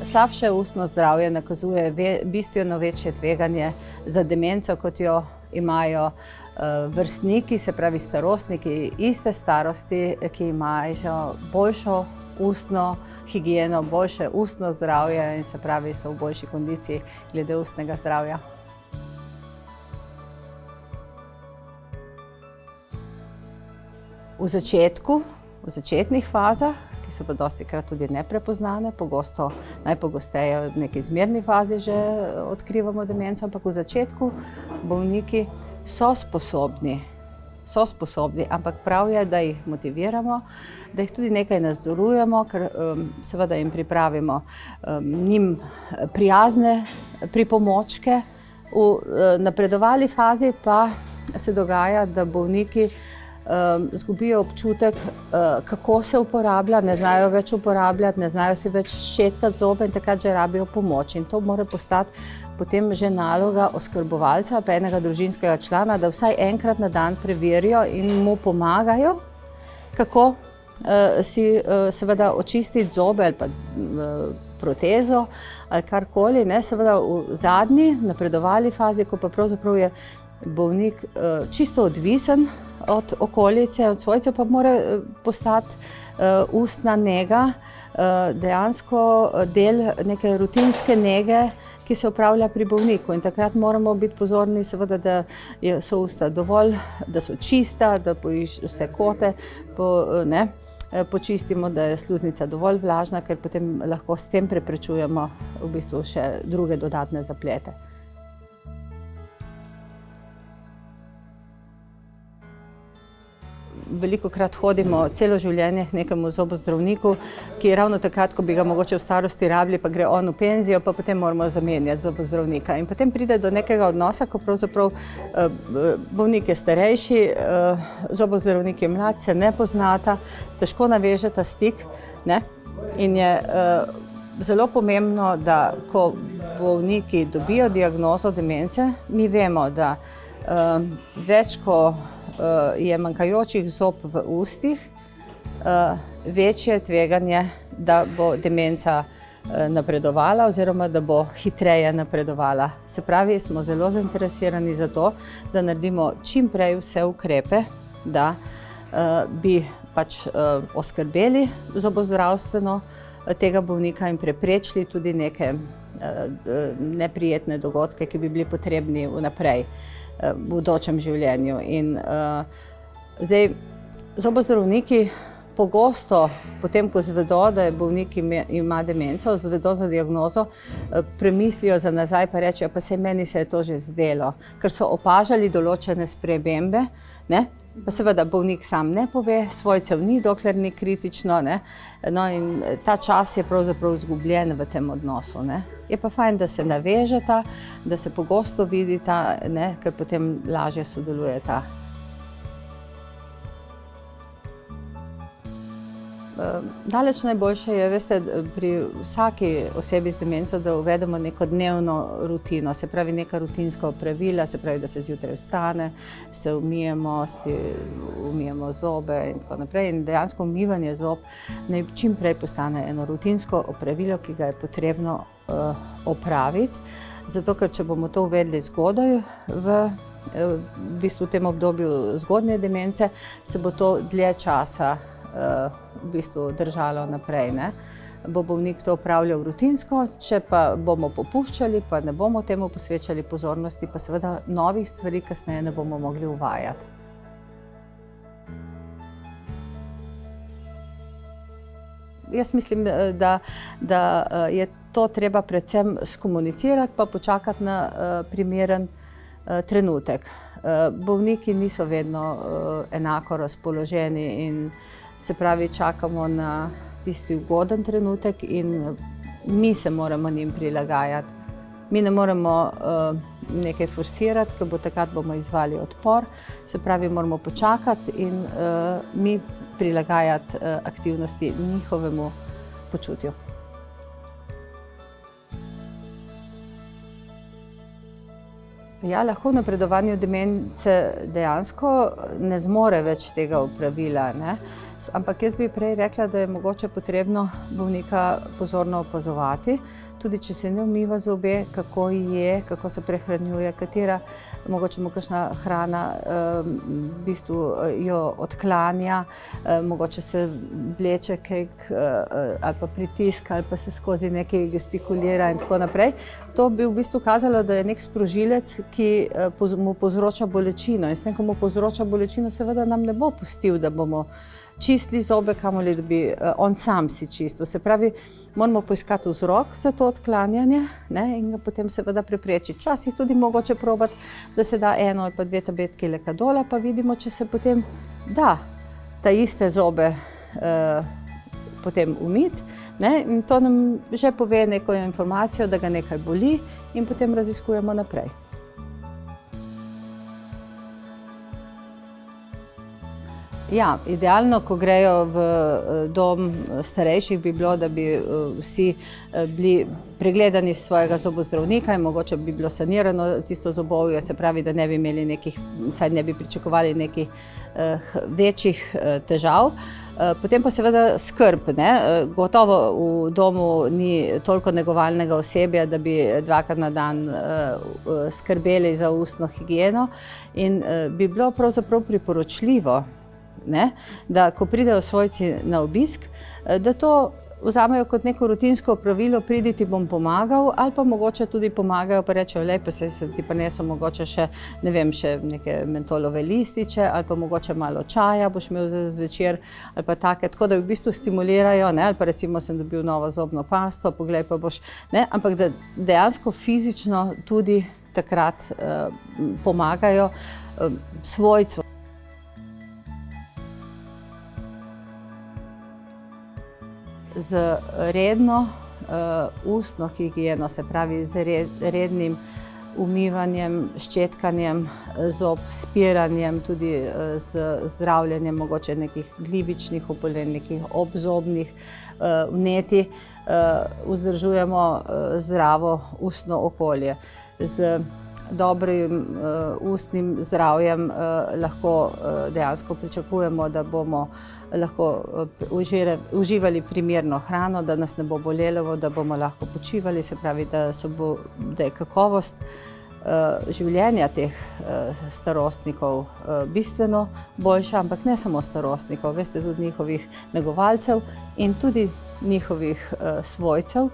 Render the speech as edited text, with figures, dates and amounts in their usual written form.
Slabše ustno zdravje nakazuje bistveno večje tveganje za demenco, kot jo imajo vrstniki, se pravi starostniki iste starosti, ki imajo boljšo ustno higieno, boljše ustno zdravje in se pravi so v boljši kondiciji glede ustnega zdravja. V začetnih fazah, ki so pa dostikrat tudi neprepoznane, najpogosteje v neki zmerni fazi že odkrivamo demenco, ampak v začetku bolniki so sposobni, ampak prav je, da jih motiviramo, da jih tudi nekaj nadzorujemo, ker seveda jim pripravimo njim prijazne pripomočke. V napredovali fazi pa se dogaja, da bolniki zgubijo občutek, kako se uporablja, ne znajo več uporabljati, ne znajo si več ščetkati zobe in takrat že rabijo pomoč. In to mora postati potem že naloga oskrbovalca, pa enega družinskega člana, da vsaj enkrat na dan preverijo in mu pomagajo, kako si seveda očistiti zobe ali pa protezo ali karkoli, seveda v zadnji, napredovali fazi, ko pa pravzaprav je bolnik čisto odvisen od okolice, od svojcev, pa mora postati ustna nega dejansko del neke rutinske nege, ki se opravlja pri bolniku. In takrat moramo biti pozorni, seveda, da so usta dovolj, da so čista, da vse kote počistimo, da je sluznica dovolj vlažna, ker potem lahko s tem preprečujemo v bistvu še druge dodatne zaplete. Velikokrat hodimo celo življenje k nekemu zobozdravniku, ki je ravno takrat, ko bi ga mogoče v starosti rabili, pa gre on v penzijo, pa potem moramo zamenjati zobozdravnika. In potem pride do nekega odnosa, ko pravzaprav bolnik je starejši, zobozdravnik je mlad, se ne poznata, težko navežeta stik, in je zelo pomembno, da ko bolniki dobijo diagnozo demence, mi vemo, da več, ko je manjkajočih zob v ustih, večje tveganje, da bo demenca napredovala oziroma da bo hitreje napredovala. Se pravi, smo zelo zainteresirani za to, da naredimo čim prej vse ukrepe, da bi pač oskrbeli zobozdravstveno tega bolnika in preprečili tudi neke neprijetne dogodke, ki bi bili potrebni vnaprej v bodočem življenju. In zdaj, zobozdravniki pogosto, potem ko zvedo, da je bolnik ima demenco, zvedo za diagnozo, premislijo za nazaj pa rečejo, pa saj meni se je to že zdelo, ker so opažali določene spremembe, pa seveda bolnik sam ne pove, svojcev ni, dokler ni kritično, no in ta čas je pravzaprav izgubljen v tem odnosu, Je pa fajn, da se navežeta, da se pogosto vidita, ker potem lažje sodelujeta. Daleč najboljše je, veste, pri vsaki osebi z demenco, da uvedemo neko dnevno rutino, se pravi neka rutinska opravila, se pravi, da se zjutraj vstane, se umijemo zobe in tako naprej. In dejansko umivanje zob naj čim prej postane eno rutinsko opravilo, ki ga je potrebno opraviti, zato ker če bomo to uvedli zgodaj v bistvu tem obdobju zgodnje demence, se bo to dlje časa v bistvu držalo naprej, Bo bolnik to opravljal rutinsko, če pa bomo popuščali, pa ne bomo temu posvečali pozornosti, pa seveda novih stvari kasneje ne bomo mogli uvajati. Jaz mislim, da je to treba predvsem skomunicirati, pa počakati na primeren trenutek. Bolniki niso vedno enako razpoloženi in se pravi, čakamo na tisti ugoden trenutek in mi se moramo njim prilagajati. Mi ne moremo nekaj forsirati, ker takrat bomo izvali odpor, se pravi, moramo počakati in mi prilagajati aktivnosti njihovemu počutju. Ja, lahko v napredovanju demence dejansko ne zmore več tega opravila, ne? Ampak jaz bi prej rekla, da je mogoče potrebno bolnika pozorno opazovati, tudi če se ne umiva zobe, kako je, kako se prehranjuje, katera, mogoče mu kakšna hrana v bistvu jo odklanja, mogoče se vleče ali pa pritiska, ali pa se skozi nekaj gestikulira in tako naprej. To bi v bistvu kazalo, da je nek sprožilec, ki mu povzroča bolečino. In s tem, ko mu povzroča bolečino, seveda nam ne bo pustil, da bomo čistili zobe, kamoli da bi on sam si čistil. Se pravi, moramo poiskati vzrok za to odklanjanje, ne, in ga potem seveda preprečiti. Včasih tudi mogoče probati, da se da 1 ali pa 2 tabletke lekadola, pa vidimo, če se potem da ta iste zobe potem umiti, ne, in to nam že pove neko informacijo, da ga nekaj boli, in potem raziskujemo naprej. Ja, idealno, ko grejo v dom starejših, bi bilo, da bi vsi bili pregledani svojega zobozdravnika in mogoče bi bilo sanirano tisto zobovje, se pravi, da ne bi imeli nekih, saj ne bi pričakovali nekih večjih težav. Potem pa seveda skrb, ne. Gotovo v domu ni toliko negovalnega osebja, da bi 2-krat na dan skrbeli za ustno higieno, in bi bilo pravzaprav priporočljivo, ne, da ko pridejo svojci na obisk, da to vzamejo kot neko rutinsko opravilo, pridi, ti bom pomagal, ali pa mogoče tudi pomagajo, pa rečejo, lej, pa se ti prinesel mogoče še, ne vem, še neke mentolove lističe, ali pa mogoče malo čaja boš imel za zvečer, ali pa take, tako da v bistvu stimulirajo, ne, ali pa recimo sem dobil novo zobno pasto, poglej, pa boš, ne, ampak da dejansko fizično tudi takrat pomagajo svojcu. Z redno ustno higieno, se pravi z rednim umivanjem, ščetkanjem zob, spiranjem, tudi z zdravljenjem mogoče nekih glivičnih obolenj, nekih obzobnih vnetij, vzdržujemo zdravo ustno okolje. Z dobrim ustnim zdravjem lahko dejansko pričakujemo, da bomo lahko uživali primerno hrano, da nas ne bo bolelo, da bomo lahko počivali, se pravi, da je kakovost življenja teh starostnikov bistveno boljša, ampak ne samo starostnikov, veste, tudi njihovih negovalcev in tudi njihovih svojcev.